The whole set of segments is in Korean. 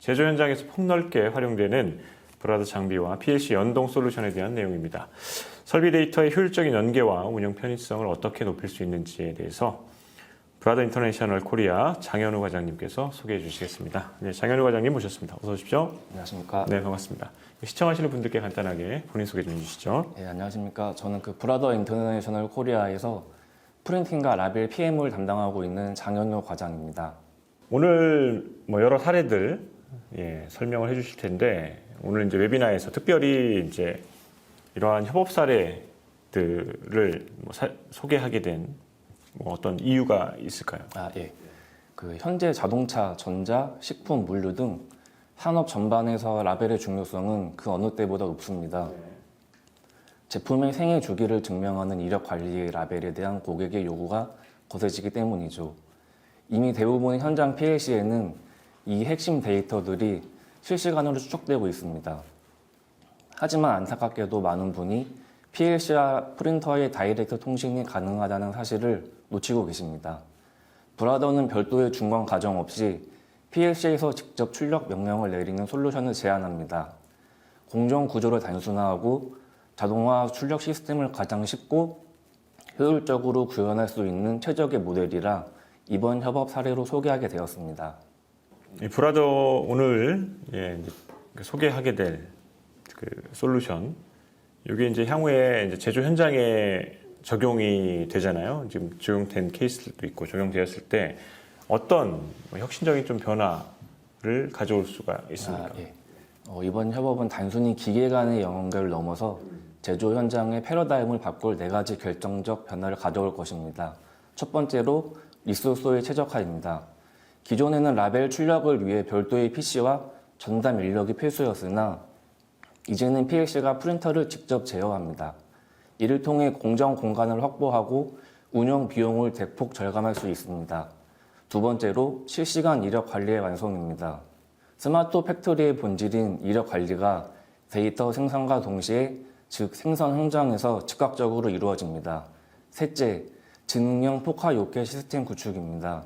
제조 현장에서 폭넓게 활용되는 브라더 장비와 PLC 연동 솔루션에 대한 내용입니다. 설비 데이터의 효율적인 연계와 운영 편의성을 어떻게 높일 수 있는지에 대해서 브라더 인터내셔널 코리아 장현우 과장님께서 소개해 주시겠습니다. 네, 장현우 과장님 모셨습니다. 어서 오십시오. 안녕하십니까. 네, 반갑습니다. 시청하시는 분들께 간단하게 본인 소개 좀 해주시죠. 네, 안녕하십니까. 저는 브라더 인터내셔널 코리아에서 프린팅과 라벨 PM을 담당하고 있는 장현우 과장입니다. 오늘 여러 사례들 설명을 해주실 텐데 오늘 이제 웨비나에서 특별히 이제 이러한 협업 사례들을 소개하게 된 어떤 이유가 있을까요? 예. 현재 자동차, 전자, 식품, 물류 등 산업 전반에서 라벨의 중요성은 그 어느 때보다 높습니다. 제품의 생애 주기를 증명하는 이력 관리의 라벨에 대한 고객의 요구가 거세지기 때문이죠. 이미 대부분의 현장 PLC에는 이 핵심 데이터들이 실시간으로 추적되고 있습니다. 하지만 안타깝게도 많은 분이 PLC와 프린터의 다이렉트 통신이 가능하다는 사실을 놓치고 계십니다. 브라더는 별도의 중간 과정 없이 PLC에서 직접 출력 명령을 내리는 솔루션을 제안합니다. 공정 구조를 단순화하고 자동화 출력 시스템을 가장 쉽고 효율적으로 구현할 수 있는 최적의 모델이라 이번 협업 사례로 소개하게 되었습니다. 브라더 오늘 소개하게 될 솔루션, 이게 이제 향후에 이제 제조 현장에 적용이 되잖아요. 지금 적용된 케이스들도 있고 적용되었을 때 어떤 혁신적인 좀 변화를 가져올 수가 있습니까? 이번 협업은 단순히 기계 간의 연결을 넘어서 제조 현장의 패러다임을 바꿀 4가지 결정적 변화를 가져올 것입니다. 첫 번째로 리소스의 최적화입니다. 기존에는 라벨 출력을 위해 별도의 PC와 전담 인력이 필수였으나 이제는 PLC가 프린터를 직접 제어합니다. 이를 통해 공정 공간을 확보하고 운영 비용을 대폭 절감할 수 있습니다. 두 번째로 실시간 이력 관리의 완성입니다. 스마트 팩토리의 본질인 이력 관리가 데이터 생산과 동시에 즉 생산 현장에서 즉각적으로 이루어집니다. 셋째, 지능형 포카 요켓 시스템 구축입니다.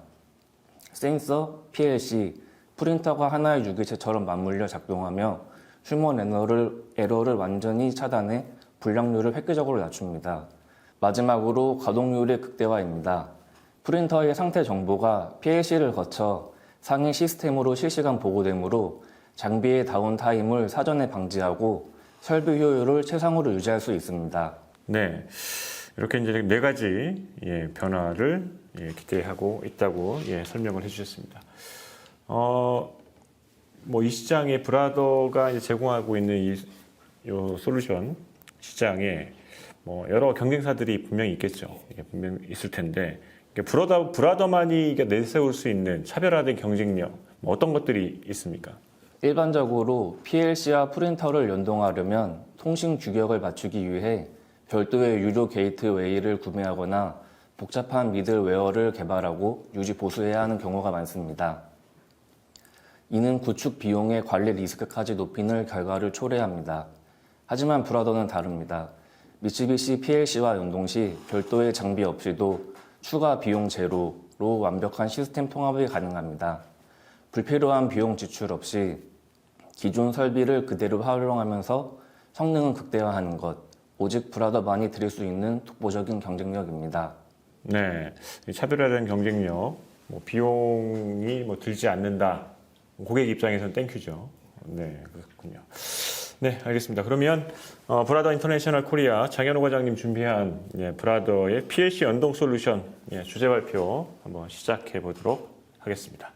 센서, PLC, 프린터가 하나의 유기체처럼 맞물려 작동하며 휴먼 에러를 완전히 차단해 불량률을 획기적으로 낮춥니다. 마지막으로 가동률의 극대화입니다. 프린터의 상태 정보가 PLC를 거쳐 상위 시스템으로 실시간 보고되므로 장비의 다운타임을 사전에 방지하고 설비 효율을 최상으로 유지할 수 있습니다. 네, 이렇게 이제 4가지 변화를 기대하고 있다고 설명을 해주셨습니다. 이 시장에 브라더가 이제 제공하고 있는 이 솔루션 시장에 여러 경쟁사들이 분명히 있겠죠. 분명히 있을 텐데 브라더만이 내세울 수 있는 차별화된 경쟁력 어떤 것들이 있습니까? 일반적으로 PLC와 프린터를 연동하려면 통신 규격을 맞추기 위해 별도의 유료 게이트웨이를 구매하거나 복잡한 미들웨어를 개발하고 유지 보수해야 하는 경우가 많습니다. 이는 구축 비용의 관리 리스크까지 높이는 결과를 초래합니다. 하지만 브라더는 다릅니다. 미쓰비시 PLC와 연동 시 별도의 장비 없이도 추가 비용 제로로 완벽한 시스템 통합이 가능합니다. 불필요한 비용 지출 없이 기존 설비를 그대로 활용하면서 성능을 극대화하는 것, 오직 브라더만이 드릴 수 있는 독보적인 경쟁력입니다. 네, 차별화된 경쟁력, 비용이 들지 않는다. 고객 입장에서는 땡큐죠. 네, 그렇군요. 네, 알겠습니다. 그러면 브라더 인터내셔널 코리아 장현우 과장님 준비한 브라더의 PLC 연동 솔루션 주제 발표 한번 시작해 보도록 하겠습니다.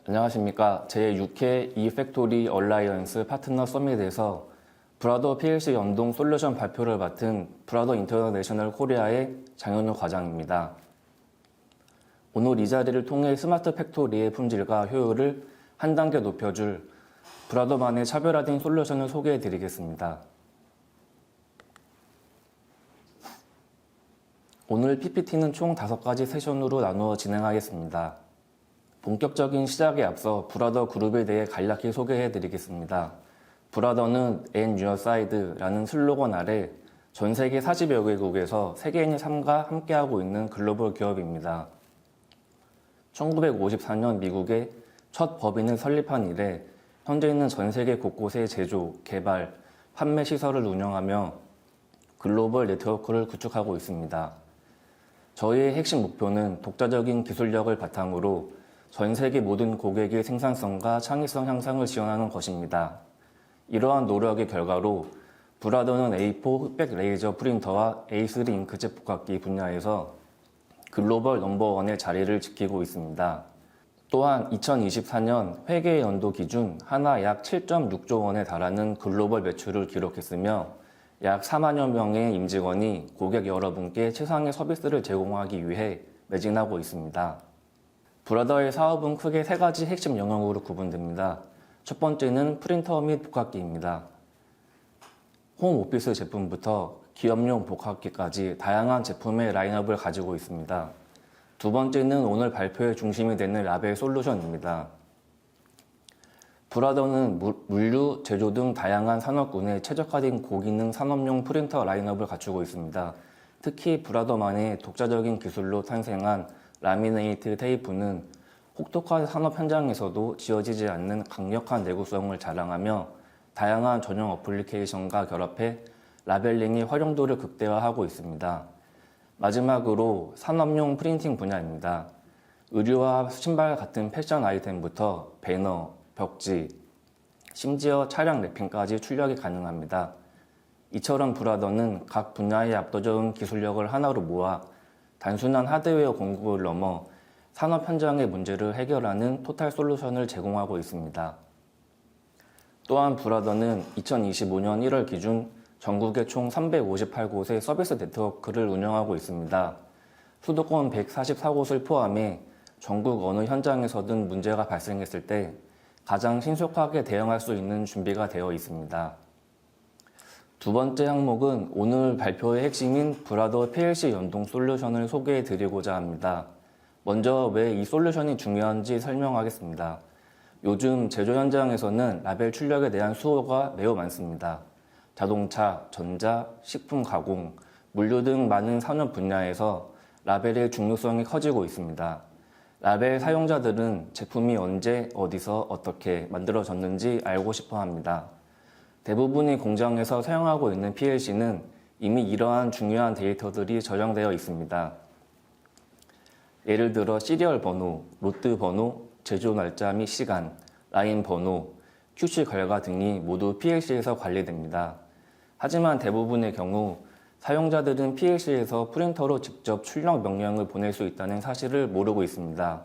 안녕하십니까. 제6회 eFactory 얼라이언스 파트너 서밋에서 브라더 PLC 연동 솔루션 발표를 맡은 브라더 인터내셔널 코리아의 장현우 과장입니다. 오늘 이 자리를 통해 스마트 팩토리의 품질과 효율을 한 단계 높여줄 브라더만의 차별화된 솔루션을 소개해 드리겠습니다. 오늘 PPT는 총 5가지 세션으로 나누어 진행하겠습니다. 본격적인 시작에 앞서 브라더 그룹에 대해 간략히 소개해 드리겠습니다. 브라더는 And Your Side라는 슬로건 아래 전 세계 40여 개국에서 세계인의 삶과 함께하고 있는 글로벌 기업입니다. 1954년 미국에 첫 법인을 설립한 이래 현재는 전 세계 곳곳에 제조, 개발, 판매 시설을 운영하며 글로벌 네트워크를 구축하고 있습니다. 저희의 핵심 목표는 독자적인 기술력을 바탕으로 전 세계 모든 고객의 생산성과 창의성 향상을 지원하는 것입니다. 이러한 노력의 결과로 브라더는 A4 흑백 레이저 프린터와 A3 잉크젯 복합기 분야에서 글로벌 넘버원의 자리를 지키고 있습니다. 또한 2024년 회계 연도 기준 하나 약 7.6조 원에 달하는 글로벌 매출을 기록했으며 약 4만여 명의 임직원이 고객 여러분께 최상의 서비스를 제공하기 위해 매진하고 있습니다. 브라더의 사업은 크게 세 가지 핵심 영역으로 구분됩니다. 첫 번째는 프린터 및 복합기입니다. 홈 오피스 제품부터 기업용 복합기까지 다양한 제품의 라인업을 가지고 있습니다. 두 번째는 오늘 발표의 중심이 되는 라벨 솔루션입니다. 브라더는 물류, 제조 등 다양한 산업군에 최적화된 고기능 산업용 프린터 라인업을 갖추고 있습니다. 특히 브라더만의 독자적인 기술로 탄생한 라미네이트 테이프는 혹독한 산업 현장에서도 지워지지 않는 강력한 내구성을 자랑하며 다양한 전용 어플리케이션과 결합해 라벨링의 활용도를 극대화하고 있습니다. 마지막으로 산업용 프린팅 분야입니다. 의류와 신발 같은 패션 아이템부터 배너, 벽지, 심지어 차량 랩핑까지 출력이 가능합니다. 이처럼 브라더는 각 분야의 압도적인 기술력을 하나로 모아 단순한 하드웨어 공급을 넘어 산업 현장의 문제를 해결하는 토탈 솔루션을 제공하고 있습니다. 또한 브라더는 2025년 1월 기준 전국의 총 358곳의 서비스 네트워크를 운영하고 있습니다. 수도권 144곳을 포함해 전국 어느 현장에서든 문제가 발생했을 때 가장 신속하게 대응할 수 있는 준비가 되어 있습니다. 두 번째 항목은 오늘 발표의 핵심인 브라더 PLC 연동 솔루션을 소개해 드리고자 합니다. 먼저 왜 이 솔루션이 중요한지 설명하겠습니다. 요즘 제조 현장에서는 라벨 출력에 대한 수요가 매우 많습니다. 자동차, 전자, 식품 가공, 물류 등 많은 산업 분야에서 라벨의 중요성이 커지고 있습니다. 라벨 사용자들은 제품이 언제, 어디서, 어떻게 만들어졌는지 알고 싶어 합니다. 대부분의 공장에서 사용하고 있는 PLC는 이미 이러한 중요한 데이터들이 저장되어 있습니다. 예를 들어 시리얼 번호, 로트 번호, 제조 날짜 및 시간, 라인 번호, QC 결과 등이 모두 PLC에서 관리됩니다. 하지만 대부분의 경우 사용자들은 PLC에서 프린터로 직접 출력 명령을 보낼 수 있다는 사실을 모르고 있습니다.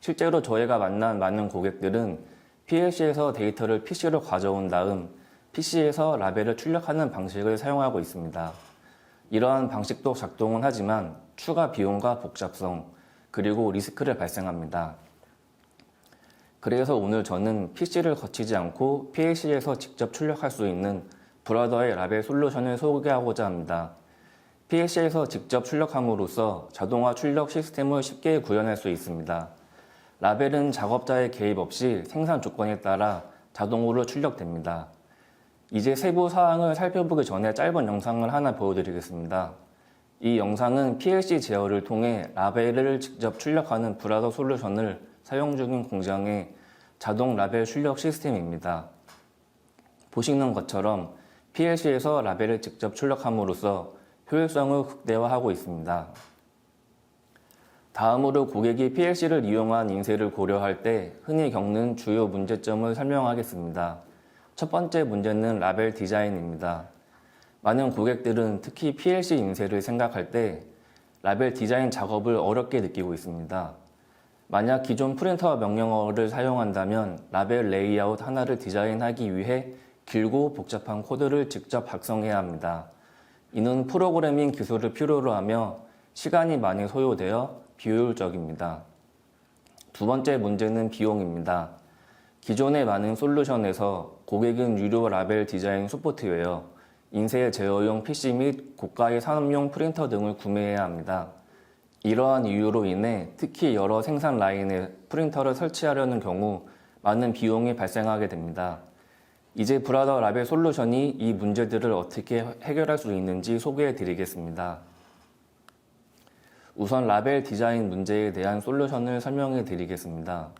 실제로 저희가 만난 많은 고객들은 PLC에서 데이터를 PC로 가져온 다음 PC에서 라벨을 출력하는 방식을 사용하고 있습니다. 이러한 방식도 작동은 하지만 추가 비용과 복잡성, 그리고 리스크를 발생합니다. 그래서 오늘 저는 PC를 거치지 않고 PLC에서 직접 출력할 수 있는 브라더의 라벨 솔루션을 소개하고자 합니다. PLC에서 직접 출력함으로써 자동화 출력 시스템을 쉽게 구현할 수 있습니다. 라벨은 작업자의 개입 없이 생산 조건에 따라 자동으로 출력됩니다. 이제 세부 사항을 살펴보기 전에 짧은 영상을 하나 보여드리겠습니다. 이 영상은 PLC 제어를 통해 라벨을 직접 출력하는 브라더 솔루션을 사용 중인 공장의 자동 라벨 출력 시스템입니다. 보시는 것처럼 PLC에서 라벨을 직접 출력함으로써 효율성을 극대화하고 있습니다. 다음으로 고객이 PLC를 이용한 인쇄를 고려할 때 흔히 겪는 주요 문제점을 설명하겠습니다. 첫 번째 문제는 라벨 디자인입니다. 많은 고객들은 특히 PLC 인쇄를 생각할 때 라벨 디자인 작업을 어렵게 느끼고 있습니다. 만약 기존 프린터 명령어를 사용한다면 라벨 레이아웃 하나를 디자인하기 위해 길고 복잡한 코드를 직접 작성해야 합니다. 이는 프로그래밍 기술을 필요로 하며 시간이 많이 소요되어 비효율적입니다. 두 번째 문제는 비용입니다. 기존의 많은 솔루션에서 고객은 유료 라벨 디자인 소프트웨어, 인쇄 제어용 PC 및 고가의 산업용 프린터 등을 구매해야 합니다. 이러한 이유로 인해 특히 여러 생산 라인에 프린터를 설치하려는 경우 많은 비용이 발생하게 됩니다. 이제 브라더 라벨 솔루션이 이 문제들을 어떻게 해결할 수 있는지 소개해 드리겠습니다. 우선 라벨 디자인 문제에 대한 솔루션을 설명해 드리겠습니다.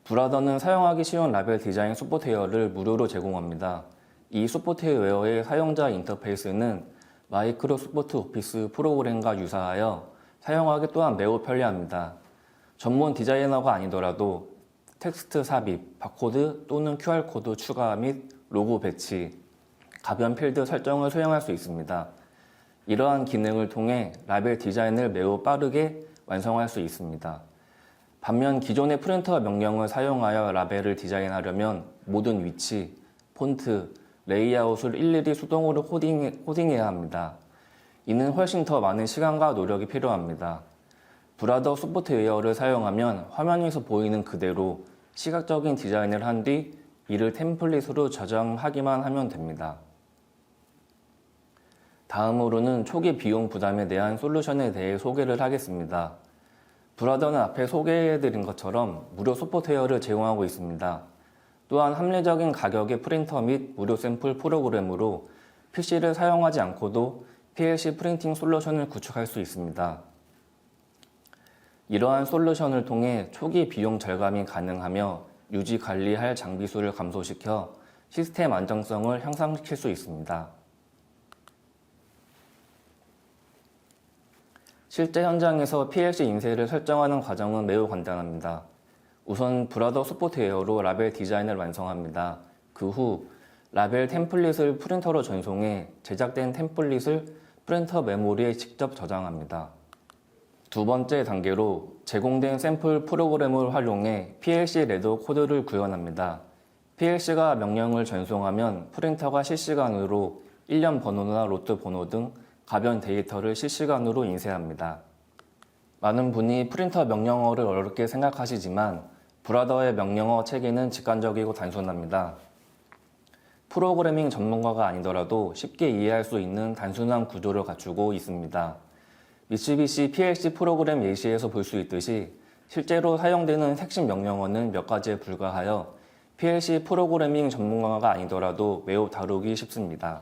브라더는 사용하기 쉬운 라벨 디자인 소프트웨어를 무료로 제공합니다. 이 소프트웨어의 사용자 인터페이스는 마이크로소프트 오피스 프로그램과 유사하여 사용하기 또한 매우 편리합니다. 전문 디자이너가 아니더라도 텍스트 삽입, 바코드 또는 QR코드 추가 및 로고 배치, 가변 필드 설정을 수행할 수 있습니다. 이러한 기능을 통해 라벨 디자인을 매우 빠르게 완성할 수 있습니다. 반면 기존의 프린터 명령을 사용하여 라벨을 디자인하려면 모든 위치, 폰트, 레이아웃을 일일이 수동으로 코딩해야 합니다. 이는 훨씬 더 많은 시간과 노력이 필요합니다. 브라더 소프트웨어를 사용하면 화면에서 보이는 그대로 시각적인 디자인을 한 뒤 이를 템플릿으로 저장하기만 하면 됩니다. 다음으로는 초기 비용 부담에 대한 솔루션에 대해 소개를 하겠습니다. 브라더는 앞에 소개해드린 것처럼 무료 소프트웨어를 제공하고 있습니다. 또한 합리적인 가격의 프린터 및 무료 샘플 프로그램으로 PC를 사용하지 않고도 PLC 프린팅 솔루션을 구축할 수 있습니다. 이러한 솔루션을 통해 초기 비용 절감이 가능하며 유지 관리할 장비 수를 감소시켜 시스템 안정성을 향상시킬 수 있습니다. 실제 현장에서 PLC 인쇄를 설정하는 과정은 매우 간단합니다. 우선 브라더 소프트웨어로 라벨 디자인을 완성합니다. 그 후 라벨 템플릿을 프린터로 전송해 제작된 템플릿을 프린터 메모리에 직접 저장합니다. 두 번째 단계로 제공된 샘플 프로그램을 활용해 PLC 레더 코드를 구현합니다. PLC가 명령을 전송하면 프린터가 실시간으로 일련 번호나 로트 번호 등 가변 데이터를 실시간으로 인쇄합니다. 많은 분이 프린터 명령어를 어렵게 생각하시지만 브라더의 명령어 체계는 직관적이고 단순합니다. 프로그래밍 전문가가 아니더라도 쉽게 이해할 수 있는 단순한 구조를 갖추고 있습니다. 미쓰비시 PLC 프로그램 예시에서 볼 수 있듯이 실제로 사용되는 핵심 명령어는 몇 가지에 불과하여 PLC 프로그래밍 전문가가 아니더라도 매우 다루기 쉽습니다.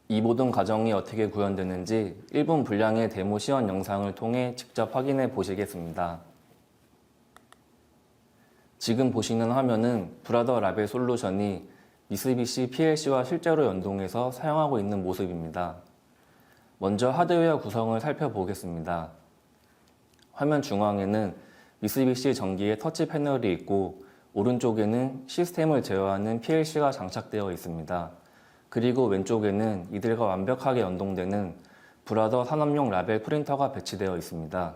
이 모든 과정이 어떻게 구현되는지 1분 분량의 데모 시연 영상을 통해 직접 확인해 보시겠습니다. 지금 보시는 화면은 브라더 라벨 솔루션이 미쓰비시 PLC와 실제로 연동해서 사용하고 있는 모습입니다. 먼저 하드웨어 구성을 살펴보겠습니다. 화면 중앙에는 미쓰비시 전기의 터치 패널이 있고 오른쪽에는 시스템을 제어하는 PLC가 장착되어 있습니다. 그리고 왼쪽에는 이들과 완벽하게 연동되는 브라더 산업용 라벨 프린터가 배치되어 있습니다.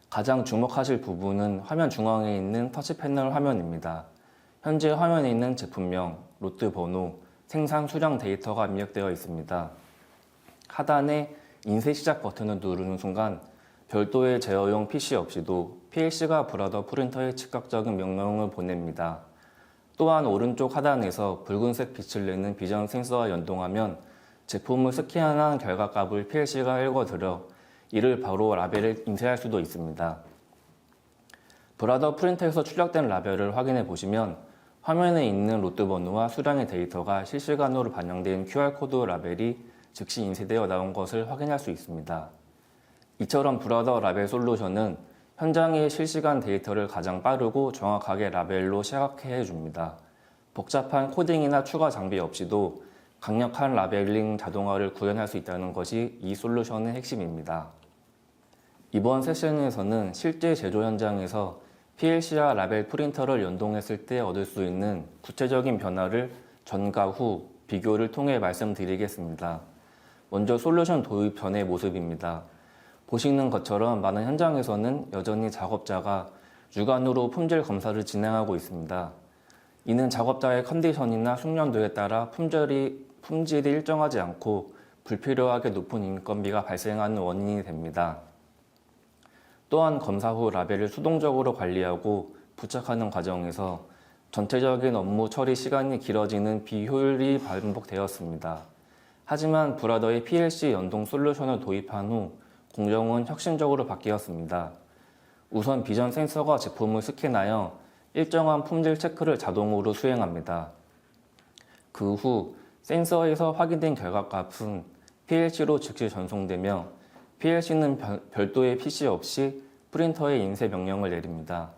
가장 주목하실 부분은 화면 중앙에 있는 터치 패널 화면입니다. 현재 화면에 있는 제품명, 로트 번호, 생산 수량 데이터가 입력되어 있습니다. 하단에 인쇄 시작 버튼을 누르는 순간 별도의 제어용 PC 없이도 PLC가 브라더 프린터에 즉각적인 명령을 보냅니다. 또한 오른쪽 하단에서 붉은색 빛을 내는 비전 센서와 연동하면 제품을 스캔한 결과값을 PLC가 읽어들여 이를 바로 라벨에 인쇄할 수도 있습니다. 브라더 프린터에서 출력된 라벨을 확인해 보시면 화면에 있는 로트 번호와 수량의 데이터가 실시간으로 반영된 QR코드 라벨이 즉시 인쇄되어 나온 것을 확인할 수 있습니다. 이처럼 브라더 라벨 솔루션은 현장의 실시간 데이터를 가장 빠르고 정확하게 라벨로 시각해 줍니다. 복잡한 코딩이나 추가 장비 없이도 강력한 라벨링 자동화를 구현할 수 있다는 것이 이 솔루션의 핵심입니다. 이번 세션에서는 실제 제조 현장에서 PLC와 라벨 프린터를 연동했을 때 얻을 수 있는 구체적인 변화를 전과 후 비교를 통해 말씀드리겠습니다. 먼저 솔루션 도입 전의 모습입니다. 보시는 것처럼 많은 현장에서는 여전히 작업자가 주간으로 품질 검사를 진행하고 있습니다. 이는 작업자의 컨디션이나 숙련도에 따라 품질이 일정하지 않고 불필요하게 높은 인건비가 발생하는 원인이 됩니다. 또한 검사 후 라벨을 수동적으로 관리하고 부착하는 과정에서 전체적인 업무 처리 시간이 길어지는 비효율이 반복되었습니다. 하지만 브라더의 PLC 연동 솔루션을 도입한 후 공정은 혁신적으로 바뀌었습니다. 우선 비전 센서가 제품을 스캔하여 일정한 품질 체크를 자동으로 수행합니다. 그 후 센서에서 확인된 결과값은 PLC로 즉시 전송되며 PLC는 별도의 PC 없이 프린터에 인쇄 명령을 내립니다.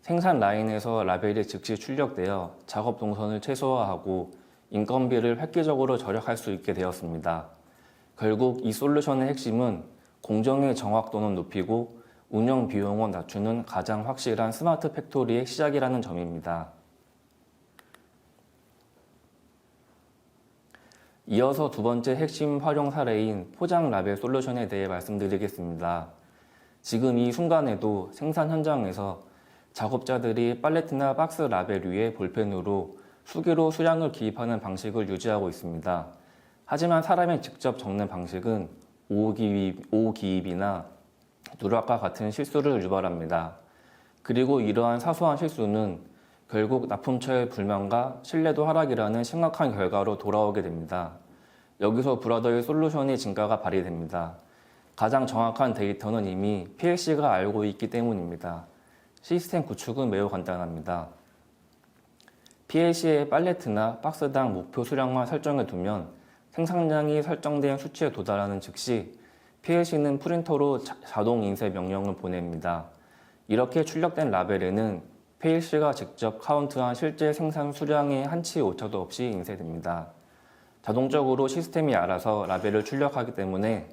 생산 라인에서 라벨이 즉시 출력되어 작업 동선을 최소화하고 인건비를 획기적으로 절약할 수 있게 되었습니다. 결국 이 솔루션의 핵심은 공정의 정확도는 높이고 운영 비용은 낮추는 가장 확실한 스마트 팩토리의 시작이라는 점입니다. 이어서 두 번째 핵심 활용 사례인 포장 라벨 솔루션에 대해 말씀드리겠습니다. 지금 이 순간에도 생산 현장에서 작업자들이 팔레트나 박스 라벨 위에 볼펜으로 수기로 수량을 기입하는 방식을 유지하고 있습니다. 하지만 사람이 직접 적는 방식은 오기입이나 누락과 같은 실수를 유발합니다. 그리고 이러한 사소한 실수는 결국 납품처의 불만과 신뢰도 하락이라는 심각한 결과로 돌아오게 됩니다. 여기서 브라더의 솔루션의 진가가 발휘됩니다. 가장 정확한 데이터는 이미 PLC가 알고 있기 때문입니다. 시스템 구축은 매우 간단합니다. PLC의 팔레트나 박스당 목표 수량만 설정해 두면 생산량이 설정된 수치에 도달하는 즉시 PLC는 프린터로 자동 인쇄 명령을 보냅니다. 이렇게 출력된 라벨에는 PLC가 직접 카운트한 실제 생산 수량의 한치 오차도 없이 인쇄됩니다. 자동적으로 시스템이 알아서 라벨을 출력하기 때문에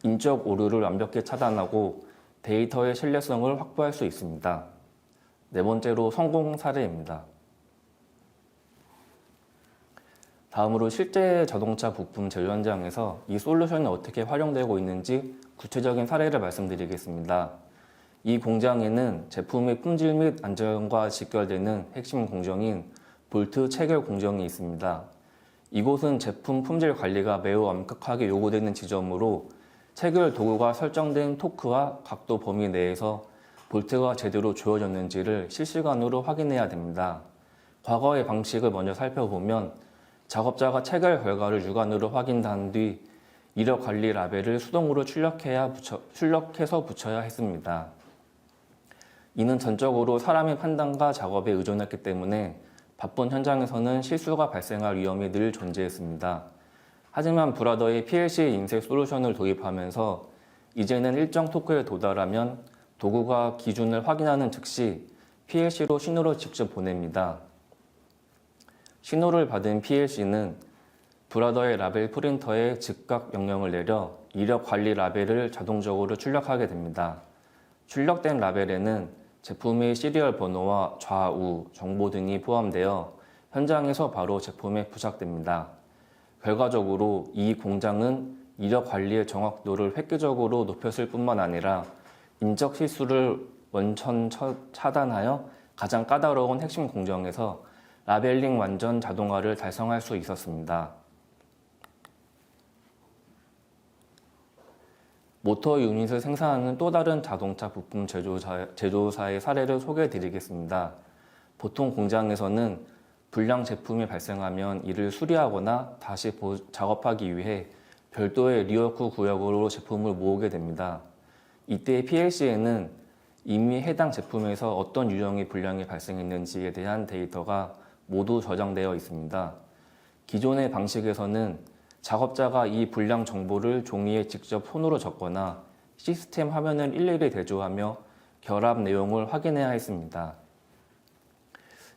인적 오류를 완벽히 차단하고 데이터의 신뢰성을 확보할 수 있습니다. 네 번째로 성공 사례입니다. 다음으로 실제 자동차 부품 제조 현장에서 이 솔루션이 어떻게 활용되고 있는지 구체적인 사례를 말씀드리겠습니다. 이 공장에는 제품의 품질 및 안전과 직결되는 핵심 공정인 볼트 체결 공정이 있습니다. 이곳은 제품 품질 관리가 매우 엄격하게 요구되는 지점으로 체결 도구가 설정된 토크와 각도 범위 내에서 볼트가 제대로 조여졌는지를 실시간으로 확인해야 됩니다. 과거의 방식을 먼저 살펴보면 작업자가 체결 결과를 육안으로 확인한 뒤 이력 관리 라벨을 수동으로 출력해서 붙여야 했습니다. 이는 전적으로 사람의 판단과 작업에 의존했기 때문에 바쁜 현장에서는 실수가 발생할 위험이 늘 존재했습니다. 하지만 브라더의 PLC 인쇄 솔루션을 도입하면서 이제는 일정 토크에 도달하면 도구가 기준을 확인하는 즉시 PLC로 신호를 직접 보냅니다. 신호를 받은 PLC는 브라더의 라벨 프린터에 즉각 명령을 내려 이력 관리 라벨을 자동적으로 출력하게 됩니다. 출력된 라벨에는 제품의 시리얼 번호와 좌우, 정보 등이 포함되어 현장에서 바로 제품에 부착됩니다. 결과적으로 이 공장은 이력 관리의 정확도를 획기적으로 높였을 뿐만 아니라 인적 실수를 원천 차단하여 가장 까다로운 핵심 공정에서 라벨링 완전 자동화를 달성할 수 있었습니다. 모터 유닛을 생산하는 또 다른 자동차 부품 제조사의 사례를 소개해 드리겠습니다. 보통 공장에서는 불량 제품이 발생하면 이를 수리하거나 다시 작업하기 위해 별도의 리워크 구역으로 제품을 모으게 됩니다. 이때 PLC에는 이미 해당 제품에서 어떤 유형의 불량이 발생했는지에 대한 데이터가 모두 저장되어 있습니다. 기존의 방식에서는 작업자가 이 불량 정보를 종이에 직접 손으로 적거나 시스템 화면을 일일이 대조하며 결합 내용을 확인해야 했습니다.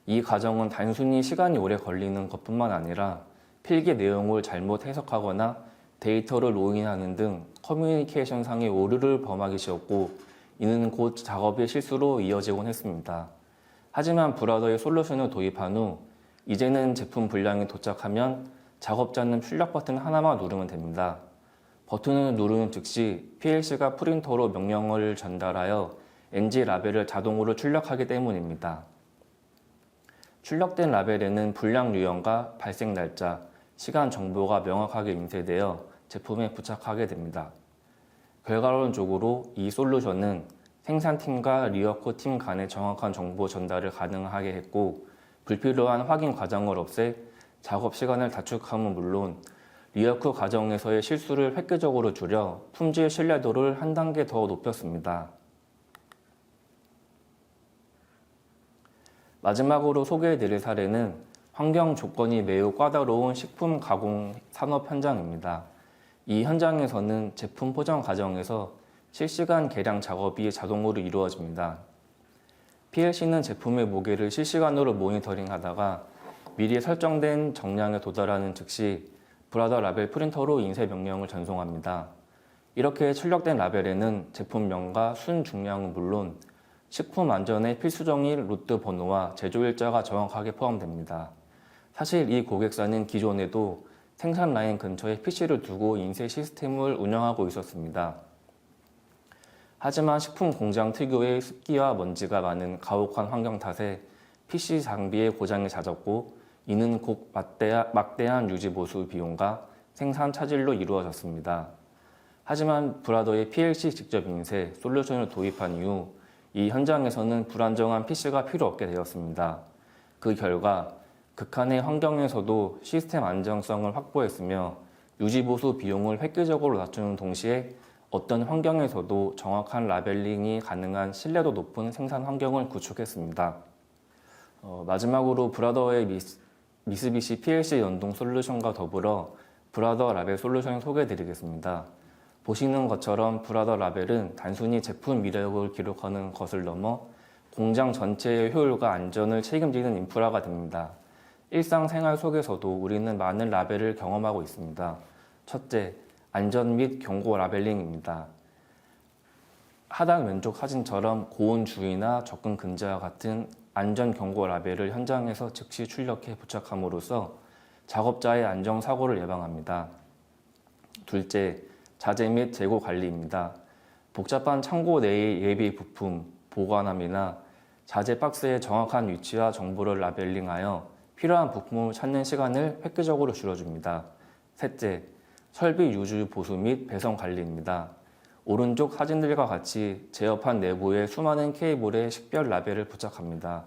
이 과정은 단순히 시간이 오래 걸리는 것뿐만 아니라 필기 내용을 잘못 해석하거나 데이터를 로인하는 등 커뮤니케이션상의 오류를 범하기 쉬웠고 이는 곧 작업의 실수로 이어지곤 했습니다. 하지만 브라더의 솔루션을 도입한 후 이제는 제품 불량이 도착하면 작업자는 출력 버튼 하나만 누르면 됩니다. 버튼을 누르는 즉시 PLC가 프린터로 명령을 전달하여 NG 라벨을 자동으로 출력하기 때문입니다. 출력된 라벨에는 불량 유형과 발생 날짜, 시간 정보가 명확하게 인쇄되어 제품에 부착하게 됩니다. 결과론적으로 이 솔루션은 생산팀과 리워크 팀 간의 정확한 정보 전달을 가능하게 했고 불필요한 확인 과정을 없애 작업 시간을 단축함은 물론 리워크 과정에서의 실수를 획기적으로 줄여 품질 신뢰도를 한 단계 더 높였습니다. 마지막으로 소개해드릴 사례는 환경 조건이 매우 까다로운 식품 가공 산업 현장입니다. 이 현장에서는 제품 포장 과정에서 실시간 계량 작업이 자동으로 이루어집니다. PLC는 제품의 모기를 실시간으로 모니터링하다가 미리 설정된 정량에 도달하는 즉시 브라더 라벨 프린터로 인쇄 명령을 전송합니다. 이렇게 출력된 라벨에는 제품명과 순 중량은 물론 식품 안전의 필수정의 로트 번호와 제조일자가 정확하게 포함됩니다. 사실 이 고객사는 기존에도 생산 라인 근처에 PC를 두고 인쇄 시스템을 운영하고 있었습니다. 하지만 식품 공장 특유의 습기와 먼지가 많은 가혹한 환경 탓에 PC 장비의 고장이 잦았고 이는 곧 막대한 유지 보수 비용과 생산 차질로 이루어졌습니다. 하지만 브라더의 PLC 직접 인쇄 솔루션을 도입한 이후 이 현장에서는 불안정한 PC가 필요 없게 되었습니다. 그 결과 극한의 환경에서도 시스템 안정성을 확보했으며 유지 보수 비용을 획기적으로 낮추는 동시에 어떤 환경에서도 정확한 라벨링이 가능한 신뢰도 높은 생산 환경을 구축했습니다. 마지막으로 브라더의 미쓰비시 PLC 연동 솔루션과 더불어 브라더 라벨 솔루션을 소개해드리겠습니다. 보시는 것처럼 브라더 라벨은 단순히 제품 이력을 기록하는 것을 넘어 공장 전체의 효율과 안전을 책임지는 인프라가 됩니다. 일상생활 속에서도 우리는 많은 라벨을 경험하고 있습니다. 첫째, 안전 및 경고 라벨링입니다. 하단 왼쪽 사진처럼 고온 주의나 접근 금지와 같은 안전 경고 라벨을 현장에서 즉시 출력해 부착함으로써 작업자의 안전 사고를 예방합니다. 둘째, 자재 및 재고 관리입니다. 복잡한 창고 내의 예비 부품, 보관함이나 자재 박스의 정확한 위치와 정보를 라벨링하여 필요한 부품을 찾는 시간을 획기적으로 줄여줍니다. 셋째, 설비 유지 보수 및 배선 관리입니다. 오른쪽 사진들과 같이 제어판 내부에 수많은 케이블에 식별 라벨을 부착합니다.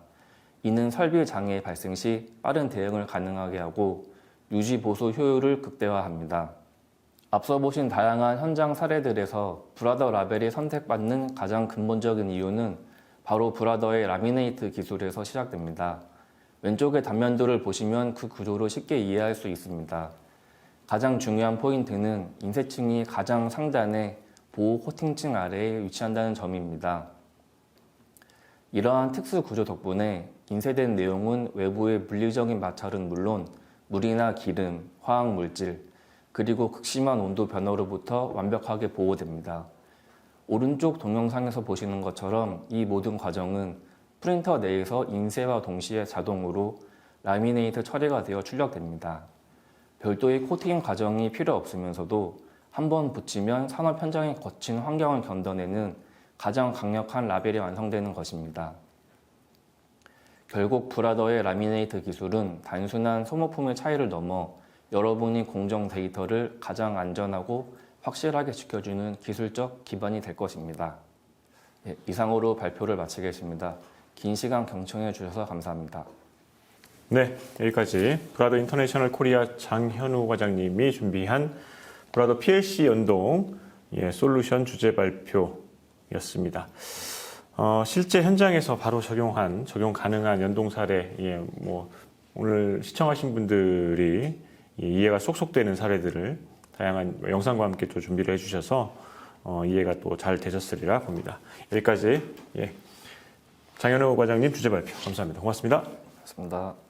이는 설비 장애 발생 시 빠른 대응을 가능하게 하고 유지 보수 효율을 극대화합니다. 앞서 보신 다양한 현장 사례들에서 브라더 라벨이 선택받는 가장 근본적인 이유는 바로 브라더의 라미네이트 기술에서 시작됩니다. 왼쪽의 단면들을 보시면 그 구조를 쉽게 이해할 수 있습니다. 가장 중요한 포인트는 인쇄층이 가장 상단에 보호 코팅층 아래에 위치한다는 점입니다. 이러한 특수 구조 덕분에 인쇄된 내용은 외부의 물리적인 마찰은 물론 물이나 기름, 화학물질, 그리고 극심한 온도 변화로부터 완벽하게 보호됩니다. 오른쪽 동영상에서 보시는 것처럼 이 모든 과정은 프린터 내에서 인쇄와 동시에 자동으로 라미네이트 처리가 되어 출력됩니다. 별도의 코팅 과정이 필요 없으면서도 한번 붙이면 산업 현장의 거친 환경을 견뎌내는 가장 강력한 라벨이 완성되는 것입니다. 결국 브라더의 라미네이트 기술은 단순한 소모품의 차이를 넘어 여러분이 공정 데이터를 가장 안전하고 확실하게 지켜주는 기술적 기반이 될 것입니다. 이상으로 발표를 마치겠습니다. 긴 시간 경청해 주셔서 감사합니다. 네, 여기까지 브라더 인터내셔널 코리아 장현우 과장님이 준비한 브라더 PLC 연동 솔루션 주제 발표였습니다. 실제 현장에서 바로 적용 가능한 연동 사례, 오늘 시청하신 분들이 이해가 쏙쏙 되는 사례들을 다양한 영상과 함께 또 준비를 해주셔서 이해가 또 잘 되셨으리라 봅니다. 여기까지 장현우 과장님 주제 발표 감사합니다. 고맙습니다. 고맙습니다.